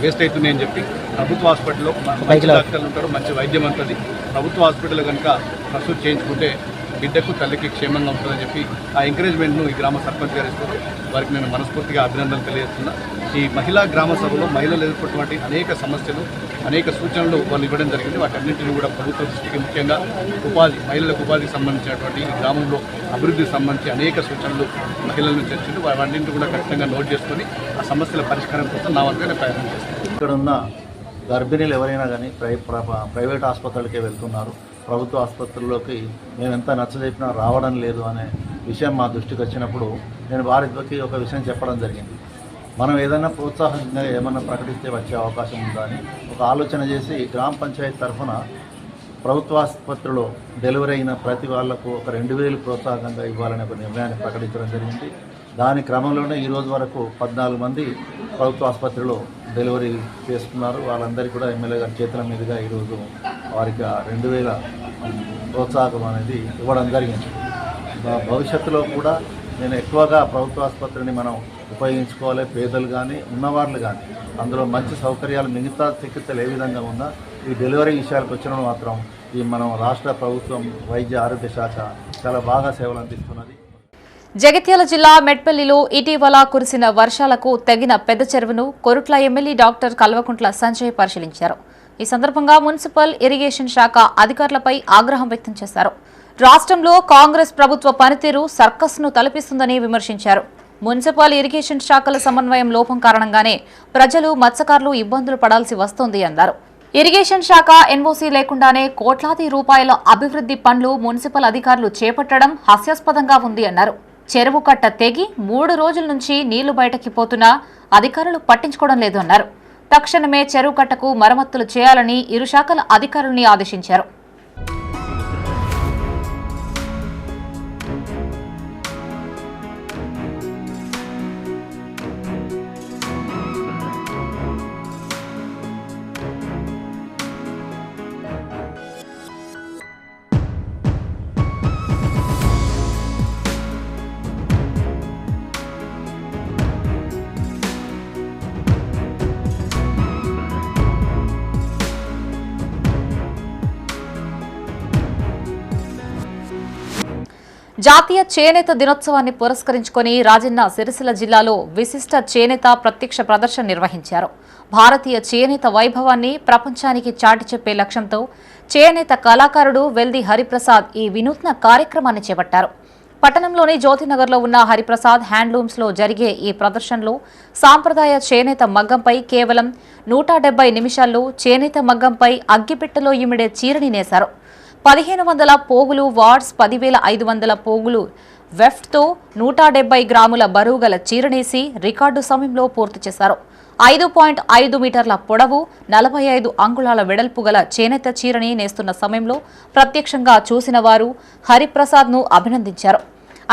వేస్ట్ అవుతుంది అని చెప్పి ప్రభుత్వ హాస్పిటల్లో మంచి డాక్టర్లు ఉంటారు, మంచి వైద్యం ఉంటుంది. ప్రభుత్వ హాస్పిటల్ కనుక ప్రసూతి చేయించుకుంటే బిడ్డకు తల్లికి క్షేమంగా ఉంటుందని చెప్పి ఆ ఎంకరేజ్మెంట్ను ఈ గ్రామ సర్పంచ్ గారు ఇస్తారు. వారికి నేను మనస్ఫూర్తిగా అభినందనలు తెలియజేస్తున్నా. ఈ మహిళా గ్రామ సభలో మహిళలు ఎదుర్కొన్నటువంటి అనేక సమస్యలు, అనేక సూచనలు వాళ్ళు ఇవ్వడం జరిగింది. వాటన్నింటినీ కూడా ప్రభుత్వ దృష్టికి, ముఖ్యంగా మహిళలకు ఉపాధికి సంబంధించినటువంటి ఈ గ్రామంలో అభివృద్ధికి సంబంధించి అనేక సూచనలు మహిళలను చర్చించి వాటన్నింటినీ కూడా ఖచ్చితంగా నోట్ చేసుకొని ఆ సమస్యల పరిష్కారం కోసం నా వంతుగా ప్రయత్నం చేస్తాను. ఇక్కడ ఉన్న గర్భిణీలు ఎవరైనా కానీ ప్రైవేట్ ఆసుపత్రులకే వెళ్తున్నారు. ప్రభుత్వ ఆసుపత్రుల్లోకి మేము ఎంత నచ్చజెప్పినా రావడం లేదు అనే విషయం మా దృష్టికి వచ్చినప్పుడు నేను వారికి ఒక విషయం చెప్పడం జరిగింది. మనం ఏదైనా ప్రోత్సాహంగా ఏమన్నా ప్రకటిస్తే వచ్చే అవకాశం ఉందా అని ఒక ఆలోచన చేసి గ్రామ పంచాయతీ తరఫున ప్రభుత్వ ఆసుపత్రిలో డెలివరీ అయిన ప్రతి వాళ్లకు ఒక 2,000 ప్రోత్సాహకంగా ఇవ్వాలనే ఒక నిర్ణయాన్ని ప్రకటించడం జరిగింది. దాని క్రమంలోనే ఈరోజు వరకు 14 మంది ప్రభుత్వ ఆసుపత్రిలో డెలివరీ చేసుకున్నారు. వాళ్ళందరికీ కూడా ఎమ్మెల్యే గారి చేతుల మీదుగా ఈరోజు వారికి 2,000 ప్రోత్సాహకం అనేది ఇవ్వడం జరిగింది. భవిష్యత్తులో కూడా నేను ఎక్కువగా ప్రభుత్వ ఆసుపత్రిని మనం ఉపయోగించుకోవాలి. పేదలు కానీ ఉన్నవాళ్ళు కానీ అందులో మంచి సౌకర్యాలు, మిగతా చికిత్సలు ఏ విధంగా ఉన్నా ఈ డెలివరీ విషయాలకు వచ్చిన మాత్రం ఈ మనం రాష్ట్ర ప్రభుత్వం వైద్య ఆరోగ్య శాఖ చాలా బాగా సేవలు అందిస్తున్నది. జగిత్యాల జిల్లా మెట్పల్లిలో ఇటీవల కురిసిన వర్షాలకు తెగిన పెద్ద చెరువును కొరుట్ల ఎమ్మెల్యే డాక్టర్ కల్వకుంట్ల సంజయ్ పరిశీలించారు. ఈ సందర్భంగా మున్సిపల్ ఇరిగేషన్ శాఖ అధికారులపై ఆగ్రహం వ్యక్తం చేశారు. రాష్ట్రంలో కాంగ్రెస్ ప్రభుత్వ పనితీరు సర్కస్ను తలపిస్తుందని విమర్శించారు. మున్సిపల్ ఇరిగేషన్ శాఖల సమన్వయం లోపం కారణంగానే ప్రజలు, మత్స్యకారులు ఇబ్బందులు పడాల్సి వస్తోంది అన్నారు. ఇరిగేషన్ శాఖ ఎన్ఓసీ లేకుండానే కోట్లాది రూపాయల అభివృద్ధి పనులు మున్సిపల్ అధికారులు చేపట్టడం హాస్యాస్పదంగా ఉంది అన్నారు. చెరువు కట్ట తెగి 3 రోజుల నుంచి నీళ్లు బయటకి పోతున్నా అధికారులు పట్టించుకోవడం లేదు అన్నారు. తక్షణమే చెరువు కట్టకు మరమ్మతులు చేయాలని ఇరు శాఖల అధికారుల్ని ఆదేశించారు. జాతీయ చేనేత దినోత్సవాన్ని పురస్కరించుకొని రాజన్న సిరిసిల్ల జిల్లాలో విశిష్ట చేనేత ప్రత్యక్ష ప్రదర్శన నిర్వహించారు. భారతీయ చేనేత వైభవాన్ని ప్రపంచానికి చాటి చెప్పే లక్ష్యంతో చేనేత కళాకారుడు వెల్ది హరిప్రసాద్ ఈ వినూత్న కార్యక్రమాన్ని చేపట్టారు. పట్టణంలోని జ్యోతినగర్లో ఉన్న హరిప్రసాద్ హ్యాండ్లూమ్స్లో జరిగే ఈ ప్రదర్శనలో సాంప్రదాయ చేనేత మగ్గంపై కేవలం 170 నిమిషాల్లో చేనేత మగ్గంపై అగ్గిపెట్టెలో ఇమిడే చీరని నేశారు. 1500 పోగులు వార్డ్స్, 10,500 పోగులు వెఫ్ట్తో 170 గ్రాముల బరువు గల చీరనేసి రికార్డు సమయంలో పూర్తి చేశారు. 5.5 మీటర్ల పొడవు, 45 అంగుళాల వెడల్పు గల చేనేత చీరని నేస్తున్న సమయంలో ప్రత్యక్షంగా చూసిన వారు హరిప్రసాద్ను అభినందించారు.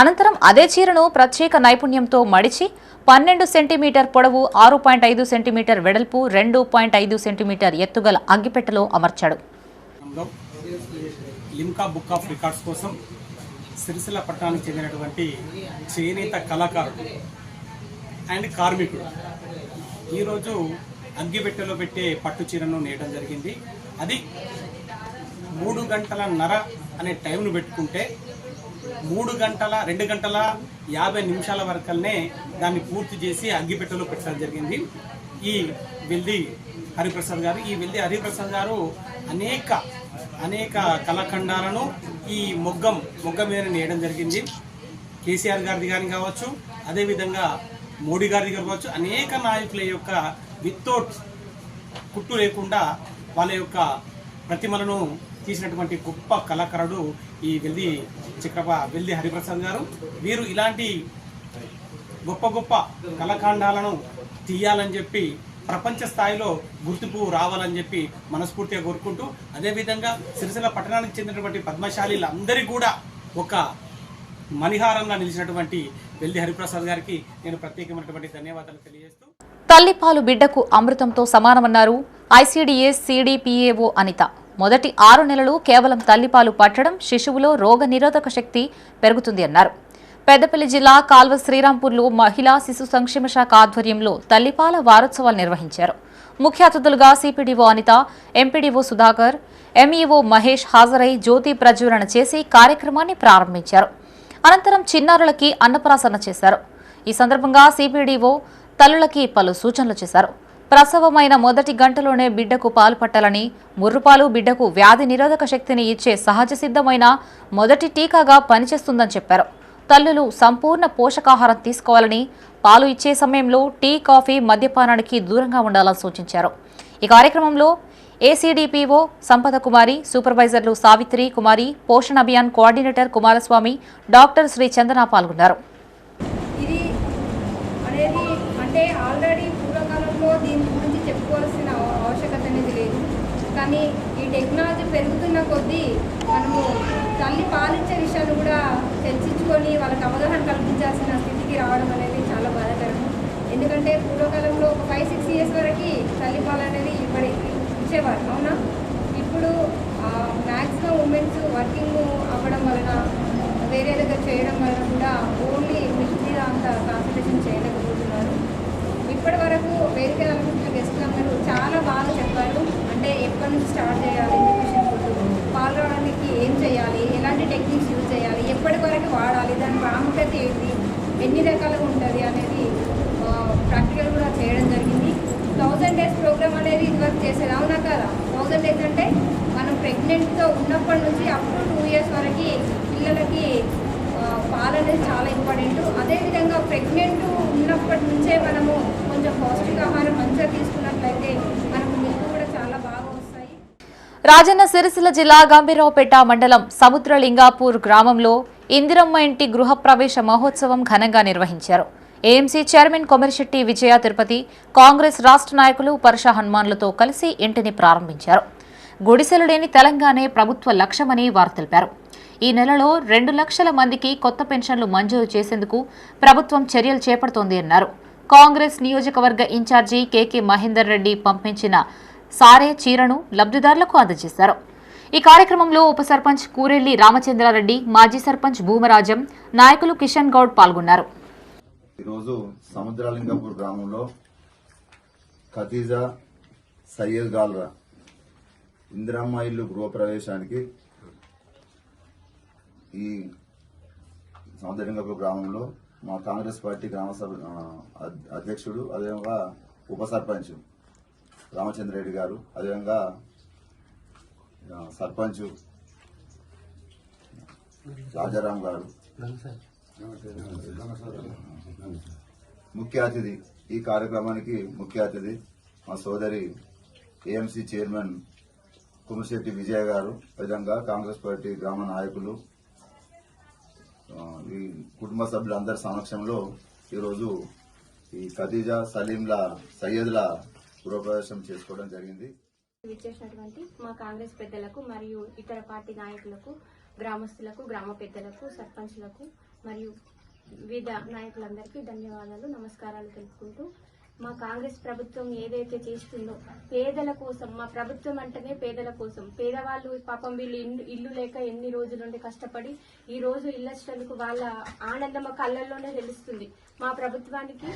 అనంతరం అదే చీరను ప్రత్యేక నైపుణ్యంతో మడిచి 12 సెంటీమీటర్ పొడవు, 6.5 సెంటీమీటర్ వెడల్పు, 2.5 సెంటీమీటర్ ఎత్తుగల అగ్గిపెట్టెలో అమర్చాడు. లిమ్కా బుక్ ఆఫ్ రికార్డ్స్ కోసం సిరిసిల్ల పట్టణానికి చెందినటువంటి చేనేత కళాకారుడు అండ్ కార్మికుడు ఈరోజు అగ్గిపెట్టెలో పెట్టే పట్టు చీరను నేయడం జరిగింది. అది 3 గంటలన్నర అనే టైంను పెట్టుకుంటే 2 గంటల 50 నిమిషాల వరకల్నే దాన్ని పూర్తి చేసి అగ్గిపెట్టెలో పెట్టడం జరిగింది. ఈ వెల్ది హరిప్రసాద్ గారు అనేక కళాఖండాలను ఈ మొగ్గం మీద నేయడం జరిగింది. కేసీఆర్ గారిది కానీ కావచ్చు, అదేవిధంగా మోడీ గారిది కావచ్చు, అనేక నాయకుల యొక్క వితౌట్ కుట్టు లేకుండా వాళ్ళ యొక్క ప్రతిమలను తీసినటువంటి గొప్ప కళాకారుడు ఈ వెల్ది హరిప్రసాద్ గారు. వీరు ఇలాంటి గొప్ప కళాఖండాలను తీయాలని చెప్పి ప్రపంచ స్థాయిలో గుర్తింపు రావాలని చెప్పి మనస్ఫూర్తిగా కోరుకుంటూ, అదేవిధంగా సిరిసిల్ల పట్టణానికి చెందినటువంటి పద్మశాలీలందరికీ కూడా ఒక మణిహారంగా నిలిచినటువంటి వెల్ది హరిప్రసాద్ గారికి నేను ప్రత్యేకమైనటువంటి ధన్యవాదాలు తెలియజేస్తూ, తల్లిపాలు బిడ్డకు అమృతంతో సమానమన్నారు ఐసీడీఎస్ సిడిపిఏఓ అనిత. మొదటి 6 నెలలు కేవలం తల్లిపాలు పట్టడం శిశువులో రోగ నిరోధక శక్తి పెరుగుతుంది అన్నారు. పెద్దపల్లి జిల్లా కాల్వ శ్రీరాంపూర్లో మహిళా శిశు సంక్షేమ శాఖ ఆధ్వర్యంలో తల్లిపాల వారోత్సవాలు నిర్వహించారు. ముఖ్య అతిథులుగా CPDO Anitha, MPDO Sudhakar, MEO Mahesh హాజరై జ్యోతి ప్రజ్వలన చేసి కార్యక్రమాన్ని ప్రారంభించారు. అనంతరం చిన్నారులకి అన్నప్రాసన చేశారు. ఈ సందర్భంగా సిపిడిఓ తల్లులకి పలు సూచనలు చేశారు. ప్రసవమైన మొదటి గంటలోనే బిడ్డకు పాలు పట్టాలని, ముర్రుపాలు బిడ్డకు వ్యాధి నిరోధక శక్తిని ఇచ్చే సహజ సిద్ధమైన మొదటి టీకాగా పనిచేస్తుందని చెప్పారు. తల్లులు సంపూర్ణ పోషకాహారం తీసుకోవాలని, పాలు ఇచ్చే సమయంలో టీ, కాఫీ, మద్యపానానికి దూరంగా ఉండాలని సూచించారు. ఈ కార్యక్రమంలో ఏసీడీపీఓ సంపద కుమారి, సూపర్వైజర్లు సావిత్రి కుమారి, పోషణ అభియాన్ కోఆర్డినేటర్ కుమారస్వామి, డాక్టర్ శ్రీ చందన పాల్గొన్నారు. ఇది అనేది అంటే ఆల్రెడీ పూర్వకాలంలో దీని గురించి చెప్పుకోవాల్సిన ఆవశ్యకత అనేది లేదు. కానీ ఈ టెక్నాలజీ పెరుగుతున్న కొద్దీ మనము తల్లి పాలిచ్చే విషయాన్ని కూడా చర్చించుకొని వాళ్ళకి అవగాహన కల్పించాల్సిన స్థితికి రావడం అనేది చాలా బాధాకరం. ఎందుకంటే పూర్వకాలంలో ఒక 5-6 ఇయర్స్ వరకు తల్లిపాలు అనేది ఇచ్చేవారు, అవునా? ఇప్పుడు మ్యాక్సిమం ఉమెన్స్ వర్కింగ్ అవ్వడం వలన, వేరే దగ్గర చేయడం వలన కూడా ఓన్లీ మిల్క్ మీద అంత కాన్సన్ట్రేషన్ చేయలేకపోతున్నారు. ఇప్పటి వరకు వేదిక అనుకుంటున్న గెస్ట్లు అందరూ చాలా బాగా చెప్పారు. అంటే ఎప్పటి నుంచి స్టార్ట్ చేయాలి, న్యూట్రిషన్ ఫుడ్, పాలు రావడానికి ఏం చేయాలి, ఎలాంటి టెక్నిక్స్ యూజ్ చేయాలి, ఎప్పటి వరకు వాడాలి, దాని ప్రాముఖ్యత ఏంటి, ఎన్ని రకాలుగా ఉంటుంది అనేది ప్రాక్టికల్ కూడా చేయడం జరిగింది. 1000 days ప్రోగ్రామ్ అనేది ఇదివరకు చేసేది, అవునా కదా? 1000 days అంటే మనం ప్రెగ్నెంట్తో ఉన్నప్పటి నుంచి అప్ టు 2 years వరకు పిల్లలకి పాలు అనేది చాలా ఇంపార్టెంట్. అదేవిధంగా ప్రెగ్నెంట్ ఉన్నప్పటి నుంచే మనము కొంచెం పౌష్టికాహారం మంచిగా తీసుకున్నట్లయితే మనకు మిల్క్ కూడా చాలా బాగా వస్తుంది. రాజన్న సిరిసిల్ల జిల్లా గంభీరావుపేట మండలం సముద్రలింగాపూర్ గ్రామంలో ఇందిరమ్మ ఇంటి గృహప్రవేశ మహోత్సవం ఘనంగా నిర్వహించారు. ఏఎంసీ చైర్మన్ కొమరిశెట్టి విజయ తిరుపతి, కాంగ్రెస్ రాష్ట్ర నాయకులు పరశ హనుమాన్లతో కలిసి ఇంటిని ప్రారంభించారు. గుడిసెలు లేని తెలంగాణే ప్రభుత్వ లక్ష్యమని వారు తెలిపారు. ఈ నెలలో 2 లక్షల మందికి కొత్త పెన్షన్లు మంజూరు చేసేందుకు ప్రభుత్వం చర్యలు చేపడుతోంది అన్నారు. కాంగ్రెస్ నియోజకవర్గ ఇన్ఛార్జి కేకే మహేందర్ రెడ్డి పంపించిన సారే చీరను లబ్ధిదారులకు అందజేశారు. ఈ కార్యక్రమంలో ఉప సర్పంచ్ కూరెల్లి రామచంద్రారెడ్డి, మాజీ సర్పంచ్ భూమరాజం, నాయకులు కిషన్ గౌడ్ పాల్గొన్నారు. ఈరోజు సముద్రలింగపూర్ గ్రామంలో ఖతీజా సయ్యద్ గాల్రా ఇందిరమ్మ ఇల్లు గృహప్రవేశానికి ఈ సముద్రలింగపూర్ గ్రామంలో మా కాంగ్రెస్ పార్టీ గ్రామ సభ అధ్యక్షుడు, అదేవిధంగా ఉప సర్పంచ్ రామచంద్రరెడ్డి గారు, అదేవిధంగా సర్పంచ్ రాజారాం గారు, ముఖ్య అతిథి ఈ కార్యక్రమానికి ముఖ్య అతిథి మా సోదరి ఏఎంసీ చైర్మన్ కొమరిశెట్టి విజయ గారు, విధంగా కాంగ్రెస్ పార్టీ గ్రామ నాయకులు, ఈ కుటుంబ సభ్యులందరి సమక్షంలో ఈరోజు ఈ ఖదీజా సలీంల సయ్యద్ల గృహప్రవేశం చేసుకోవడం జరిగింది. విచ్చేసినటువంటి మా కాంగ్రెస్ పెద్దలకు మరియు ఇతర పార్టీ నాయకులకు, గ్రామస్తులకు, గ్రామ పెద్దలకు, సర్పంచ్లకు మరియు వివిధ నాయకులందరికీ ధన్యవాదాలు, నమస్కారాలు తెలుపుకుంటూ, మా కాంగ్రెస్ ప్రభుత్వం ఏదైతే చేస్తుందో పేదల కోసం, మా ప్రభుత్వం అంటేనే పేదల కోసం, పేదవాళ్ళు పాపం వీళ్ళు ఇల్లు లేక ఎన్ని రోజుల నుండి కష్టపడి ఈ రోజు ఇల్లు వచ్చినందుకు వాళ్ళ ఆనందం కళ్ళల్లోనే తెలుస్తుంది. మా ప్రభుత్వానికి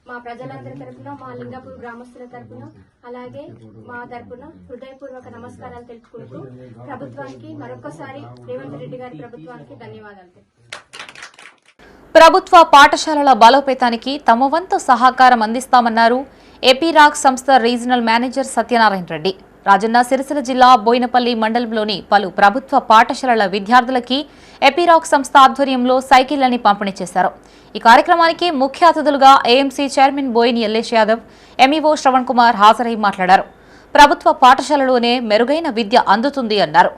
మా ప్రజలందరి తరఫున, మా లింగాపూర్ గ్రామస్తుల తరఫున, అలాగే మా తరఫున హృదయపూర్వక నమస్కారాలు తెలుపుకుంటూ ప్రభుత్వానికి మరొకసారి రేవంత్ రెడ్డి గారి ప్రభుత్వానికి ధన్యవాదాలు. ప్రభుత్వ పాఠశాలల బలోపేతానికి తమ వంతు సహకారం అందిస్తామన్నారు ఎపిరాక్ సంస్థ రీజనల్ మేనేజర్ సత్యనారాయణ రెడ్డి. రాజన్న సిరిసిల్ల జిల్లా బోయినపల్లి మండలంలోని పలు ప్రభుత్వ పాఠశాలల విద్యార్థులకి ఎపిరాక్ సంస్థ ఆధ్వర్యంలో సైకిళ్లని పంపిణీ చేశారు. ఈ కార్యక్రమానికి ముఖ్య అతిథులుగా AMC chairman Boini Yellesh Yadav, MEO Shravan Kumar హాజరై మాట్లాడారు. ప్రభుత్వ పాఠశాలలోనే మెరుగైన విద్య అందుతుంది అన్నారు.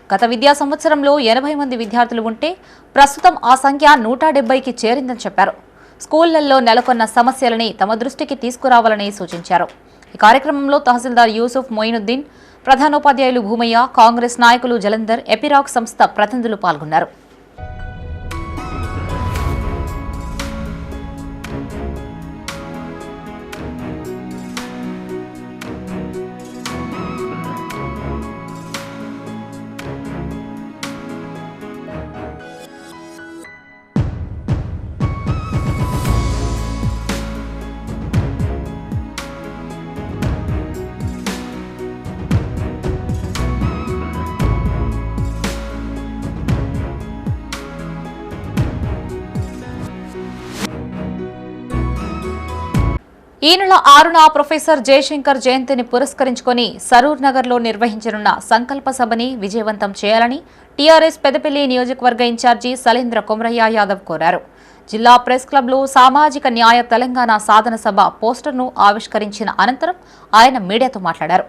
గత విద్యా సంవత్సరంలో 80 మంది విద్యార్థులు ఉంటే ప్రస్తుతం ఆ సంఖ్య 170కి చేరిందని చెప్పారు. స్కూళ్లలో నెలకొన్న సమస్యలని తమ దృష్టికి తీసుకురావాలని సూచించారు. ఈ కార్యక్రమంలో తహసీల్దార్ యూసుఫ్ మొయినుద్దీన్, ప్రధానోపాధ్యాయులు భూమయ్య, కాంగ్రెస్ నాయకులు జలంధర్, ఎపిరాక్ సంస్థ ప్రతినిధులు పాల్గొన్నారు. ఈ నెల 6న ప్రొఫెసర్ జయశంకర్ జయంతిని పురస్కరించుకుని సరూర్ నగర్లో నిర్వహించనున్న సంకల్ప సభని విజయవంతం చేయాలని టీఆర్ఎస్ పెద్దపల్లి నియోజకవర్గ ఇన్ఛార్జి సలేంద్ర కొమరయ్య యాదవ్ కోరారు. జిల్లా ప్రెస్ క్లబ్లో సామాజిక న్యాయ తెలంగాణ సాధన సభ పోస్టర్ను ఆవిష్కరించిన అనంతరం ఆయన మీడియాతో మాట్లాడారు.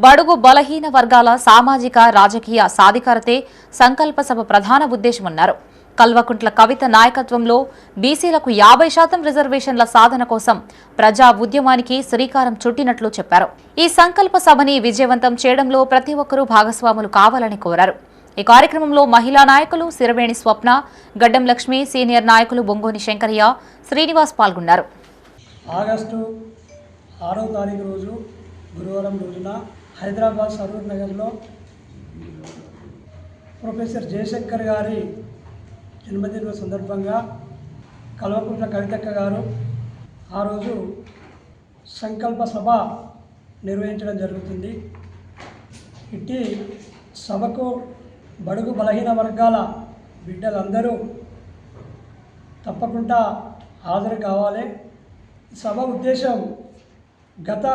బడుగు బలహీన వర్గాల సామాజిక రాజకీయ సాధికారతే సంకల్ప సభ ప్రధాన ఉద్దేశమన్నారు. కల్వకుంట్ల కవిత నాయకత్వంలో బీసీలకు 50% రిజర్వేషన్ల సాధన కోసం ప్రజా ఉద్యమానికి శ్రీకారం చుట్టినట్లు చెప్పారు. ఈ సంకల్ప సభని విజయవంతం చేయడంలో ప్రతి ఒక్కరూ భాగస్వాములు కావాలని కోరారు. ఈ కార్యక్రమంలో మహిళా నాయకులు సిరవేణి స్వప్న, గడ్డం లక్ష్మి, సీనియర్ నాయకులు బొంగోని శంకరయ్య, శ్రీనివాస్ పాల్గొన్నారు. ఆగస్టు 6వ తారీఖు రోజు గురువారం రోజున హైదరాబాద్ సరూర్ నగర్లో ప్రొఫెసర్ జయశంకర్ గారి జన్మదిన సందర్భంగా కల్వకుంట్ల కవితక్క గారు ఆ రోజు సంకల్ప సభ నిర్వహించడం జరుగుతుంది. ఇట్టి సభకు బడుగు బలహీన వర్గాల బిడ్డలందరూ తప్పకుండా హాజరు కావాలి. సభ ఉద్దేశం గత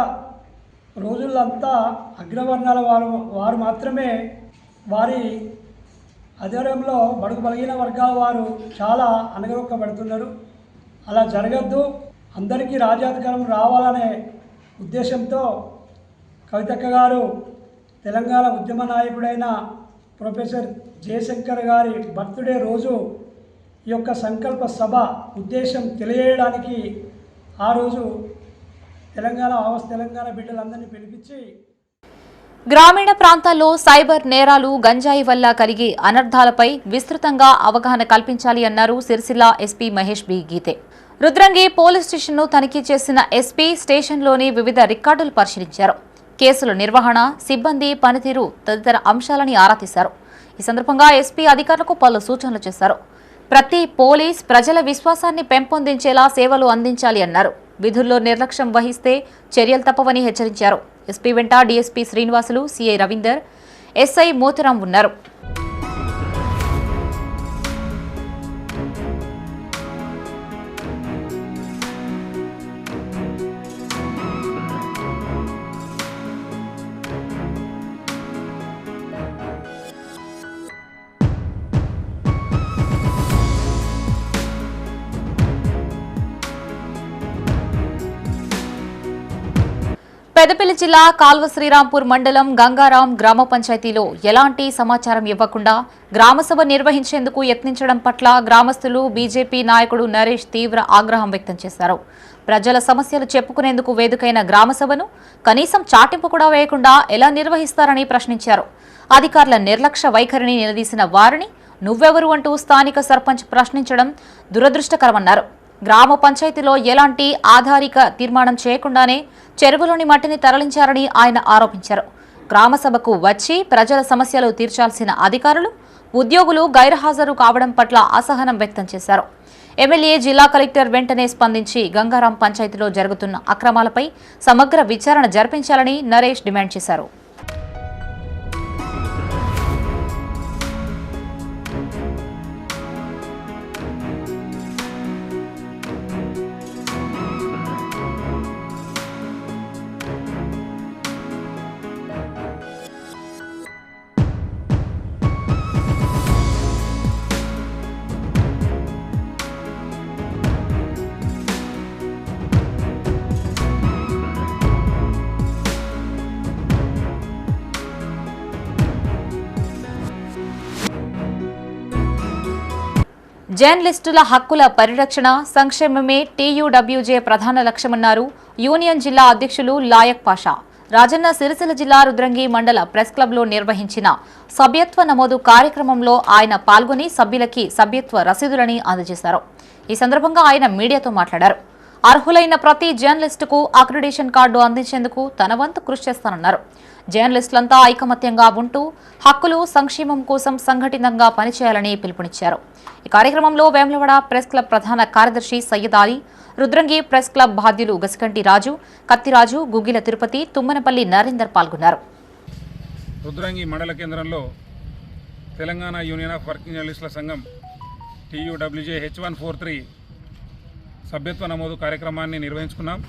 రోజులంతా అగ్రవర్ణాల వారు మాత్రమే వారి ఆధ్వర్యంలో బడుగు బలహీన వర్గాల వారు చాలా అణగదొక్కబడుతున్నారు. అలా జరగద్దు, అందరికీ రాజ్యాధికారం రావాలనే ఉద్దేశంతో కవితక్క గారు తెలంగాణ ఉద్యమ నాయకుడైన ప్రొఫెసర్ జయశంకర్ గారి బర్త్డే రోజు ఈ యొక్క సంకల్ప సభ ఉద్దేశం తెలియజేయడానికి ఆ రోజు తెలంగాణ బిడ్డలందరినీ పిలిపించి గ్రామీణ ప్రాంతాల్లో సైబర్ నేరాలు గంజాయి వల్ల కలిగే అనర్థాలపై విస్తృతంగా అవగాహన కల్పించాలి అన్నారు సిరిసిల్ల ఎస్పీ మహేష్ బి గీతే. రుద్రంగి పోలీస్ స్టేషన్ను తనిఖీ చేసిన ఎస్పీ స్టేషన్లోని వివిధ రికార్డులు పరిశీలించారు. కేసుల నిర్వహణ, సిబ్బంది పనితీరు తదితర అంశాలని ఆరా తీశారు. ఈ సందర్భంగా ఎస్పీ అధికారులకు పలు సూచనలు చేశారు. ప్రతి పోలీస్ ప్రజల విశ్వాసాన్ని పెంపొందించేలా సేవలు అందించాలి అన్నారు. విధుల్లో నిర్లక్ష్యం వహిస్తే చర్యలు తప్పవని హెచ్చరించారు. ఎస్పీ వెంట DSP Srinivasulu, CI Ravinder, SI Motiram ఉన్నారు. పెద్దపల్లి జిల్లా కాల్వ శ్రీరాంపూర్ మండలం గంగారాం గ్రామ పంచాయతీలో ఎలాంటి సమాచారం ఇవ్వకుండా గ్రామసభ నిర్వహించేందుకు యత్నించడం పట్ల గ్రామస్తులు, బీజేపీ నాయకుడు నరేష్ తీవ్ర ఆగ్రహం వ్యక్తం చేశారు. ప్రజల సమస్యలు చెప్పుకునేందుకు వేదికైన గ్రామసభను కనీసం చాటింపు కూడా వేయకుండా ఎలా నిర్వహిస్తారని ప్రశ్నించారు. అధికారుల నిర్లక్ష్య వైఖరిని నిలదీసిన వారిని నువ్వెవరు అంటూ స్థానిక సర్పంచ్ ప్రశ్నించడం దురదృష్టకరమన్నారు. గ్రామ పంచాయతీలో ఎలాంటి ఆధారిక తీర్మానం చేయకుండానే చెరువులోని మట్టిని తరలించారని ఆయన ఆరోపించారు. గ్రామసభకు వచ్చి ప్రజల సమస్యలు తీర్చాల్సిన అధికారులు, ఉద్యోగులు గైర్హాజరు కావడం పట్ల అసహనం వ్యక్తం చేశారు. ఎమ్మెల్యే, జిల్లా కలెక్టర్ వెంటనే స్పందించి గంగారాం పంచాయతీలో జరుగుతున్న అక్రమాలపై సమగ్ర విచారణ జరిపించాలని నరేష్ డిమాండ్ చేశారు. జర్నలిస్టుల హక్కుల పరిరక్షణ, సంక్షేమమే టీయూడబ్ల్యూజే ప్రధాన లక్ష్యమన్నారు యూనియన్ జిల్లా అధ్యక్షులు లాయక్ పాషా. రాజన్న సిరిసిల్ల జిల్లా రుద్రంగి మండల ప్రెస్ క్లబ్లో నిర్వహించిన సభ్యత్వ నమోదు కార్యక్రమంలో ఆయన పాల్గొని సభ్యులకి సభ్యత్వ రసీదులని అందజేశారు. ఈ సందర్భంగా ఆయన మీడియాతో మాట్లాడారు. అర్హులైన ప్రతి జర్నలిస్టుకు అక్రిడిటేషన్ కార్డు అందించేందుకు తన వంతు కృషి చేస్తానన్నారు. జర్నలిస్టులంతా ఐకమత్యంగా ఉంటూ హక్కులు, సంక్షేమం కోసం సంఘటితంగా పనిచేయాలని పిలుపునిచ్చారు. ఈ కార్యక్రమంలో వేములవాడ ప్రెస్ క్లబ్ ప్రధాన కార్యదర్శి సయ్యద్ అలీ, రుద్రంగి ప్రెస్ క్లబ్ బాధ్యులు గసికంటి రాజు, కత్తిరాజు, గుగ్గిల తిరుపతి, తుమ్మనపల్లి నరేందర్ పాల్గొన్నారు. రుద్రంగి మండల కేంద్రంలో తెలంగాణ యూనియన్ ఆఫ్ వర్కింగ్ జర్నలిస్టుల సంఘం టీయూడబ్ల్యూజే H143 సభ్యత్వ నమోదు కార్యక్రమాన్ని నిర్వహించుకున్నాం.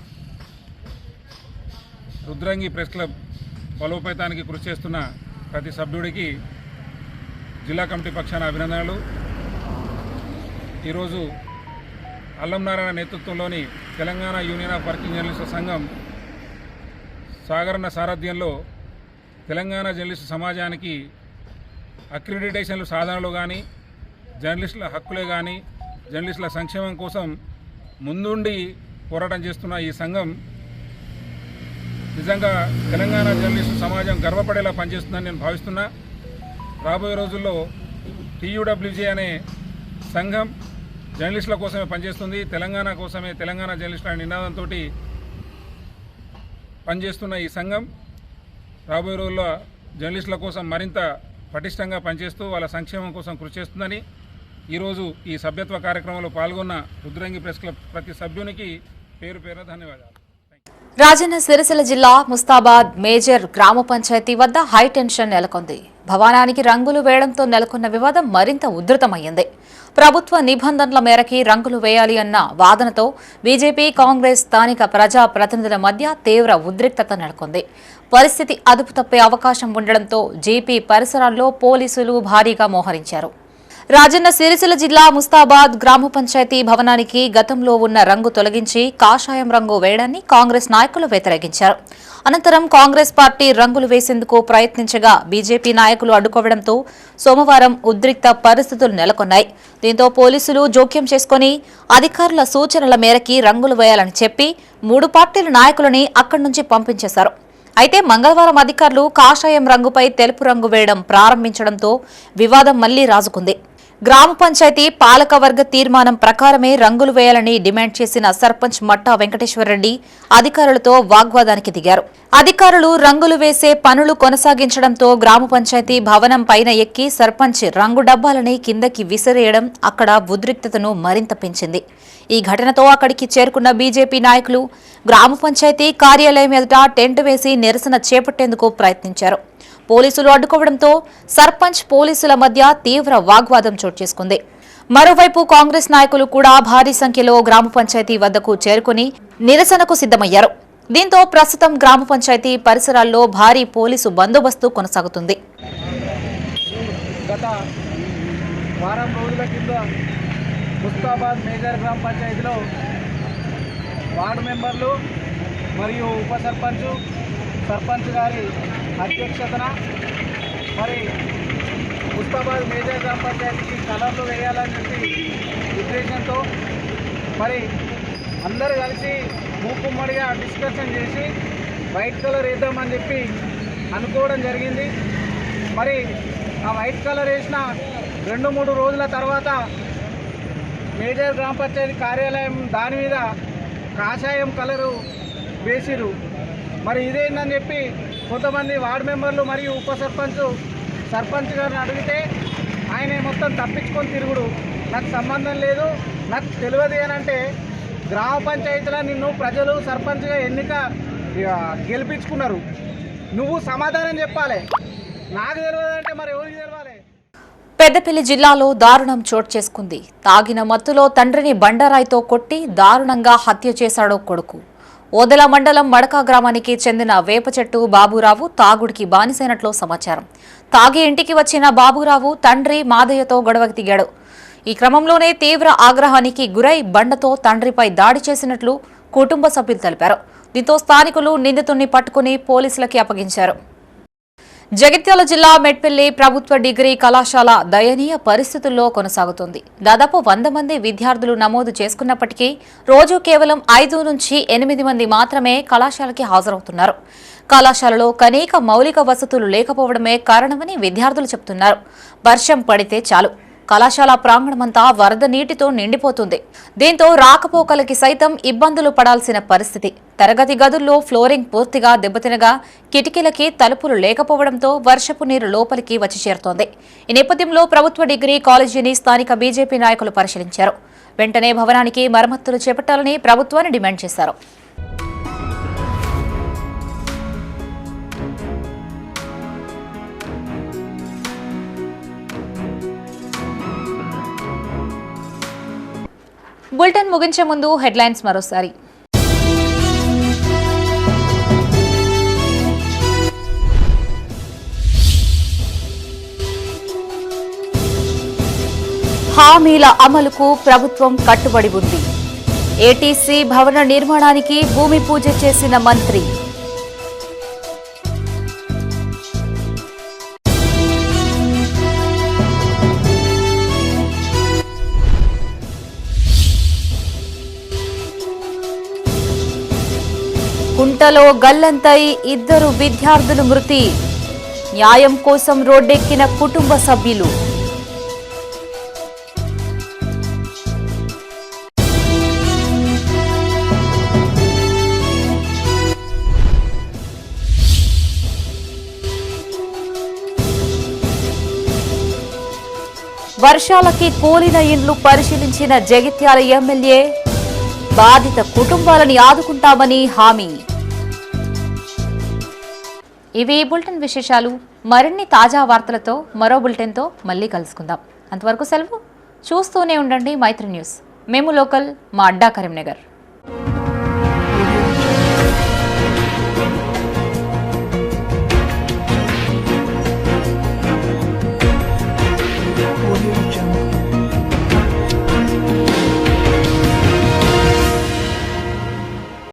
రుద్రంగి ప్రెస్ క్లబ్ బలోపేతానికి కృషి చేస్తున్న ప్రతి సభ్యుడికి జిల్లా కమిటీ పక్షాన అభినందనలు. ఈరోజు అల్లం నారాయణ నేతృత్వంలోని తెలంగాణ యూనియన్ ఆఫ్ వర్కింగ్ జర్నలిస్టుల సంఘం సాగరణ సారథ్యంలో తెలంగాణ జర్నలిస్టు సమాజానికి అక్రిడిటేషన్లు సాధనలు కానీ, జర్నలిస్టుల హక్కులే కానీ, జర్నలిస్టుల సంక్షేమం కోసం ముందుండి పోరాటం చేస్తున్న ఈ సంఘం నిజంగా తెలంగాణ జర్నలిస్టు సమాజం గర్వపడేలా పనిచేస్తుందని నేను భావిస్తున్నా. రాబోయే రోజుల్లో టీయూడబ్ల్యూజే అనే సంఘం జర్నలిస్టుల కోసమే పనిచేస్తుంది, తెలంగాణ కోసమే, తెలంగాణ జర్నలిస్టుల నినాదంతో పనిచేస్తున్న ఈ సంఘం రాబోయే రోజుల్లో జర్నలిస్టుల కోసం మరింత పటిష్టంగా పనిచేస్తూ వాళ్ళ సంక్షేమం కోసం కృషి చేస్తుందని ఈరోజు ఈ సభ్యత్వ కార్యక్రమంలో పాల్గొన్న రుద్రంగి ప్రెస్ క్లబ్ ప్రతి సభ్యునికి పేరు పేరున ధన్యవాదాలు. రాజన్న సిరిసిల్ల జిల్లా ముస్తాబాద్ మేజర్ గ్రామ పంచాయతీ వద్ద హైటెన్షన్ నెలకొంది. భవనానికి రంగులు వేయడంతో నెలకొన్న వివాదం మరింత ఉధృతమైంది. ప్రభుత్వ నిబంధనల మేరకి రంగులు వేయాలి అన్న వాదనతో బీజేపీ, కాంగ్రెస్, స్థానిక ప్రజా ప్రతినిధుల మధ్య తీవ్ర ఉద్రిక్తత నెలకొంది. పరిస్థితి అదుపు తప్పే అవకాశం ఉండడంతో జీపీ పరిసరాల్లో పోలీసులు భారీగా మోహరించారు. రాజన్న సిరిసిల్ల జిల్లా ముస్తాబాద్ గ్రామ పంచాయతీ భవనానికి గతంలో ఉన్న రంగు తొలగించి కాషాయం రంగు వేయడాన్ని కాంగ్రెస్ నాయకులు వ్యతిరేకించారు. అనంతరం కాంగ్రెస్ పార్టీ రంగులు వేసేందుకు ప్రయత్నించగా బీజేపీ నాయకులు అడ్డుకోవడంతో సోమవారం ఉద్రిక్త పరిస్థితులు నెలకొన్నాయి. దీంతో పోలీసులు జోక్యం చేసుకుని అధికారుల సూచనల మేరకు రంగులు వేయాలని చెప్పి 3 పార్టీల నాయకులని అక్కడి నుంచి పంపించేశారు. అయితే మంగళవారం అధికారులు కాషాయం రంగుపై తెలుపు రంగు వేయడం ప్రారంభించడంతో వివాదం మళ్లీ రాజుకుంది. గ్రామ పంచాయతీ పాలకవర్గ తీర్మానం ప్రకారమే రంగులు వేయాలని డిమాండ్ చేసిన సర్పంచ్ మట్టా వెంకటేశ్వరరెడ్డి అధికారులతో వాగ్వాదానికి దిగారు. అధికారులు రంగులు వేసే పనులు కొనసాగించడంతో గ్రామ పంచాయతీ భవనం పైన ఎక్కి సర్పంచ్ రంగు డబ్బాలని కిందకి విసిరేయడం అక్కడ ఉద్రిక్తతను మరింత పెంచింది. ఈ ఘటనతో అక్కడికి చేరుకున్న బీజేపీ నాయకులు గ్రామ పంచాయతీ కార్యాలయం ఎదుట టెంట్ వేసి నిరసన చేపట్టేందుకు ప్రయత్నించారు. పోలీసులు అడ్డుకోవడంతో సర్పంచ్ పోలీసుల మధ్య తీవ్ర వాగ్వాదం చోటు చేసుకుంది. మరోవైపు కాంగ్రెస్ నాయకులు కూడా భారీ సంఖ్యలో గ్రామ పంచాయతీ వద్దకు చేరుకుని నిరసనకు సిద్దమయ్యారు. దీంతో ప్రస్తుతం గ్రామ పంచాయతీ పరిసరాల్లో భారీ పోలీసు బందోబస్తు కొనసాగుతుంది. గత వారం రోజుల కింద ముస్తాబాద్ మేజర్ గ్రామ పంచాయతీలో వార్డు మెంబర్లు మరియు ఉప సర్పంచ్ గారి అధ్యక్షతన మరి ముస్తాబాద్ మేజర్ గ్రామ పంచాయతీకి కలర్లు వేయాలని చెప్పి ఉద్దేశంతో మరి అందరూ కలిసి మూకుమ్మడిగా డిస్కషన్ చేసి వైట్ కలర్ వేద్దామని చెప్పి అనుకోవడం జరిగింది. మరి ఆ వైట్ కలర్ వేసిన 2-3 రోజుల తర్వాత మేజర్ గ్రామ పంచాయతీ కార్యాలయం దాని మీద కాషాయం కలరు వేసిరు. మరి ఇదేందని చెప్పి కొంతమంది వార్డు మెంబర్లు మరియు ఉప సర్పంచ్ గారిని అడిగితే ఆయన మొత్తం తప్పించుకొని తిరుగుడు, నాకు సంబంధం లేదు, నాకు తెలియదు అని అంటే, గ్రామ పంచాయతీలో నిన్ను ప్రజలు సర్పంచ్గా గెలిపించుకున్నారు, నువ్వు సమాధానం చెప్పాలి, నాకు తెలియదంటే మరి ఎవరికి తెలవాలి? పెద్దపల్లి జిల్లాలో దారుణం చోటు చేసుకుంది. తాగిన మత్తులో తండ్రిని బండరాయితో కొట్టి దారుణంగా హత్య చేశాడో కొడుకు. ఓదెల మండలం మడక గ్రామానికి చెందిన వేప చెట్టు బాబురావు తాగుడికి బానిసైనట్లు సమాచారం. తాగి ఇంటికి వచ్చిన బాబురావు తండ్రి మాదయ్యతో గొడవకి దిగాడు. ఈ క్రమంలోనే తీవ్ర ఆగ్రహానికి గురై బండతో తండ్రిపై దాడి చేసినట్లు కుటుంబ సభ్యులు తెలిపారు. దీంతో స్థానికులు నిందితుడిని పట్టుకుని పోలీసులకి అప్పగించారు. జగిత్యాల జిల్లా మెట్పల్లి ప్రభుత్వ డిగ్రీ కళాశాల దయనీయ పరిస్థితుల్లో కొనసాగుతోంది. దాదాపు 100 మంది విద్యార్థులు నమోదు చేసుకున్నప్పటికీ రోజు కేవలం 5 నుంచి 8 మంది మాత్రమే కళాశాలకి హాజరవుతున్నారు. కళాశాలలో కనీక మౌలిక వసతులు లేకపోవడమే కారణమని విద్యార్థులు చెబుతున్నారు. వర్షం పడితే చాలు కళాశాల ప్రాంగణమంతా వరద నీటితో నిండిపోతుంది. దీంతో రాకపోకలకి సైతం ఇబ్బందులు పడాల్సిన పరిస్థితి. తరగతి గదుల్లో ఫ్లోరింగ్ పూర్తిగా దెబ్బతినగా కిటికీలకి తలుపులు లేకపోవడంతో వర్షపు నీరు లోపలికి వచ్చి చేరుతోంది. ఈ నేపథ్యంలో ప్రభుత్వ డిగ్రీ కాలేజీని స్థానిక బీజేపీ నాయకులు పరిశీలించారు. వెంటనే భవనానికి మరమ్మతులు చేపట్టాలని ప్రభుత్వాన్ని డిమాండ్ చేశారు. బులెటిన్ ముగించే ముందు హెడ్లైన్స్ మరోసారి. హామీల అమలుకు ప్రభుత్వం కట్టుబడి ఉంది. ఏటీసీ భవన నిర్మాణానికి భూమి పూజ చేసిన మంత్రి. కుంటలో గల్లంతై 2 విద్యార్థులు మృతి. న్యాయం కోసం రోడ్డెక్కిన కుటుంబ సభ్యులు. వర్షాలకి కూలిన ఇండ్లు పరిశీలించిన జగిత్యాల ఎమ్మెల్యే. బాధిత కుటుంబాలని ఆదుకుంటామని హామీ. ఇవి బులెటిన్ విశేషాలు. మరిన్ని తాజా వార్తలతో మరో బులెటిన్తో మళ్ళీ కలుసుకుందాం. అంతవరకు సెలవు. చూస్తూనే ఉండండి మైత్రి న్యూస్. మేము లోకల్, మా అడ్డా కరీంనగర్.